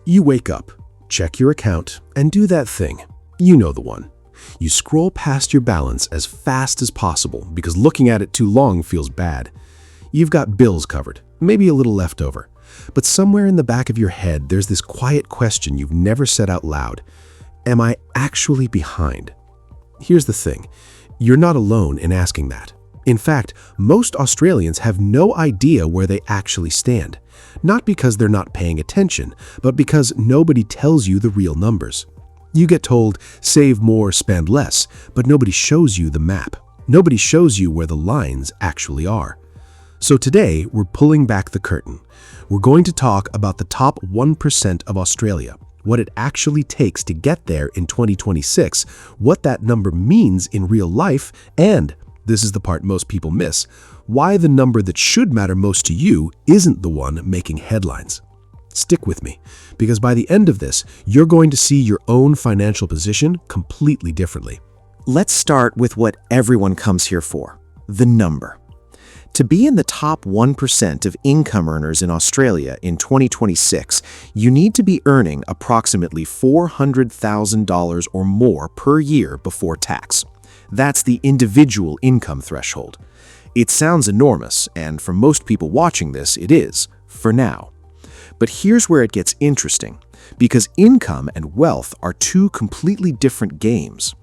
You wake up, check your account, and do that thing. You know the one. You scroll past your balance as fast as possible because looking at it too long feels bad. You've got bills covered, maybe a little left over. But somewhere in the back of your head, there's this quiet question you've never said out loud. Am I actually behind? Here's the thing. You're not alone in asking that. In fact, most Australians have no idea where they actually stand. Not because they're not paying attention, but because nobody tells you the real numbers. You get told, save more, spend less, but nobody shows you the map. Nobody shows you where the lines actually are. So today, we're pulling back the curtain. We're going to talk about the top 1% of Australia, what it actually takes to get there in 2026, what that number means in real life, and, this is the part most people miss, why the number that should matter most to you isn't the one making headlines. Stick with me, because by the end of this, you're going to see your own financial position completely differently. Let's start with what everyone comes here for, the number. To be in the top 1% of income earners in Australia in 2026, you need to be earning approximately $400,000 or more per year before tax. That's the individual income threshold. It sounds enormous, and for most people watching this, it is, for now. But here's where it gets interesting, because income and wealth are two completely different games.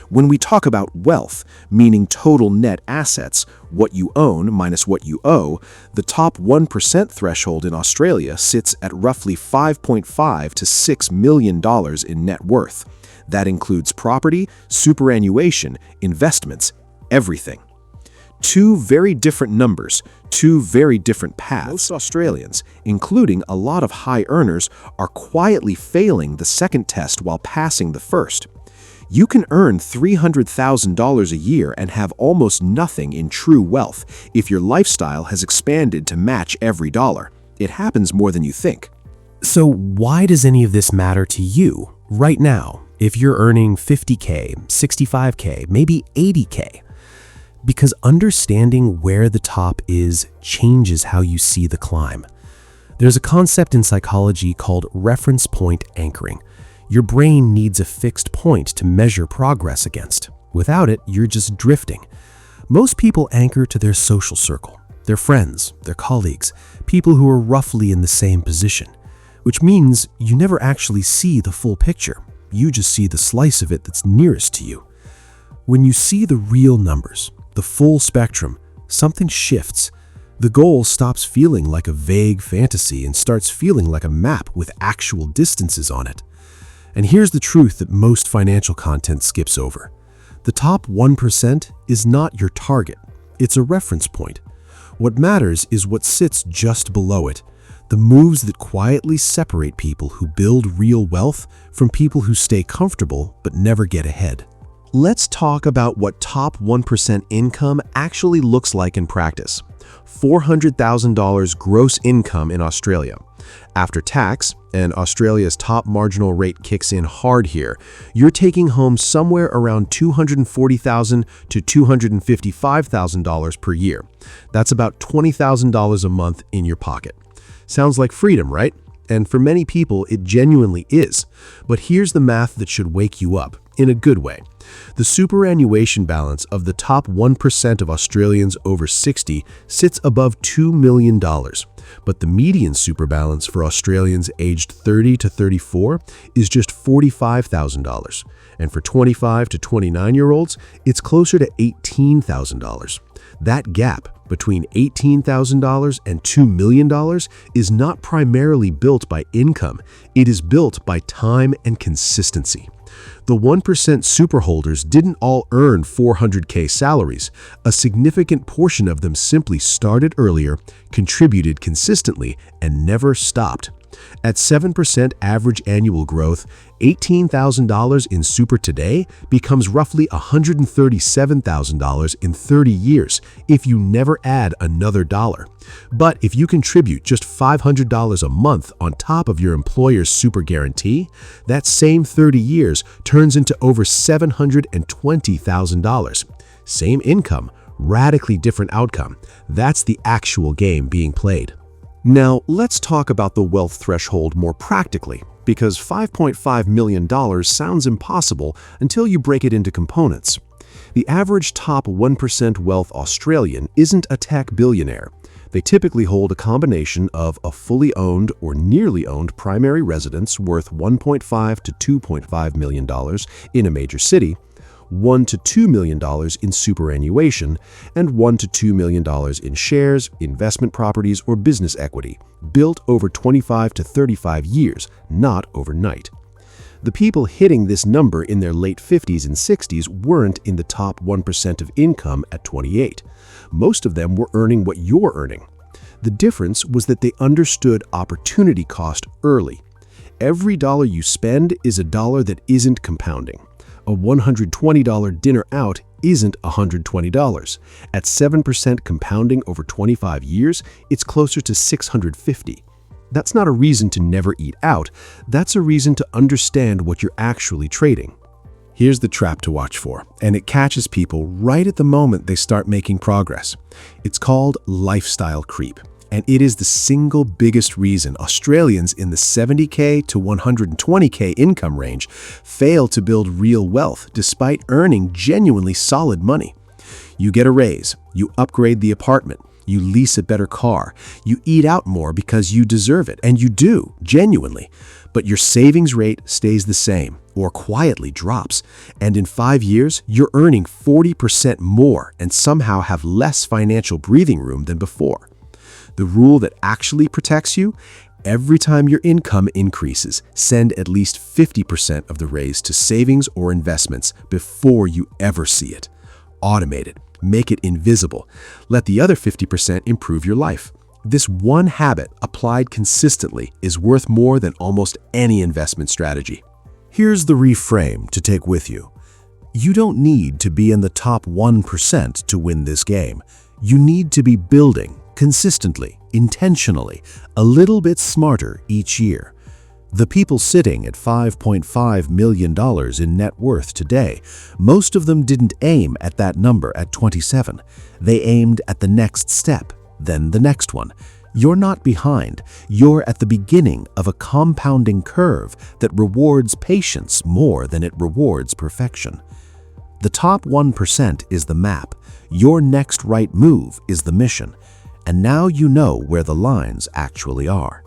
When we talk about wealth, meaning total net assets, what you own minus what you owe, the top 1% threshold in Australia sits at roughly $5.5 to $6 million in net worth. That includes property, superannuation, investments, everything. Two very different numbers, two very different paths. Most Australians, including a lot of high earners, are quietly failing the second test while passing the first. You can earn $300,000 a year and have almost nothing in true wealth if your lifestyle has expanded to match every dollar. It happens more than you think. So why does any of this matter to you right now if you're earning $50K, $65K, maybe $80K? Because understanding where the top is changes how you see the climb. There's a concept in psychology called reference point anchoring. Your brain needs a fixed point to measure progress against. Without it, you're just drifting. Most people anchor to their social circle, their friends, their colleagues, people who are roughly in the same position, which means you never actually see the full picture. You just see the slice of it that's nearest to you. When you see the real numbers, the full spectrum, something shifts. The goal stops feeling like a vague fantasy and starts feeling like a map with actual distances on it. And here's the truth that most financial content skips over. The top 1% is not your target. It's a reference point. What matters is what sits just below it, the moves that quietly separate people who build real wealth from people who stay comfortable but never get ahead. Let's talk about what top 1% income actually looks like in practice. $400,000 gross income in Australia. After tax, and Australia's top marginal rate kicks in hard here, you're taking home somewhere around $240,000 to $255,000 per year. That's about $20,000 a month in your pocket. Sounds like freedom, right? And for many people, it genuinely is. But here's the math that should wake you up, in a good way. The superannuation balance of the top 1% of Australians over 60 sits above $2 million. But the median super balance for Australians aged 30 to 34 is just $45,000. And for 25 to 29-year-olds, it's closer to $18,000. That gap between $18,000 and $2 million is not primarily built by income. It is built by time and consistency. The 1% super holders didn't all earn 400K salaries. A significant portion of them simply started earlier, contributed consistently, and never stopped. At 7% average annual growth, $18,000 in super today becomes roughly $137,000 in 30 years if you never add another dollar. But if you contribute just $500 a month on top of your employer's super guarantee, that same 30 years turns into over $720,000. Same income, radically different outcome. That's the actual game being played. Now, let's talk about the wealth threshold more practically, because $5.5 million sounds impossible until you break it into components. The average top 1% wealth Australian isn't a tech billionaire. They typically hold a combination of a fully owned or nearly owned primary residence worth $1.5 to $2.5 million in a major city, $1 to $2 million in superannuation, and $1 to $2 million in shares, investment properties, or business equity, built over 25 to 35 years, not overnight. The people hitting this number in their late 50s and 60s weren't in the top 1% of income at 28. Most of them were earning what you're earning. The difference was that they understood opportunity cost early. Every dollar you spend is a dollar that isn't compounding. A $120 dinner out isn't $120. At 7% compounding over 25 years, it's closer to $650. That's not a reason to never eat out. That's a reason to understand what you're actually trading. Here's the trap to watch for, and it catches people right at the moment they start making progress. It's called lifestyle creep, and it is the single biggest reason Australians in the 70K to 120K income range fail to build real wealth despite earning genuinely solid money. You get a raise, you upgrade the apartment, you lease a better car, you eat out more because you deserve it, and you do, genuinely. But your savings rate stays the same, or quietly drops, and in 5 years, you're earning 40% more and somehow have less financial breathing room than before. The rule that actually protects you: every time your income increases, send at least 50% of the raise to savings or investments before you ever see it. Automate it. Make it invisible. Let the other 50% improve your life. This one habit, applied consistently, is worth more than almost any investment strategy. Here's the reframe to take with you. You don't need to be in the top 1% to win this game. You need to be building consistently, intentionally, a little bit smarter each year. The people sitting at $5.5 million in net worth today, most of them didn't aim at that number at 27. They aimed at the next step, then the next one. You're not behind. You're at the beginning of a compounding curve that rewards patience more than it rewards perfection. The top 1% is the map. Your next right move is the mission. And now you know where the lines actually are.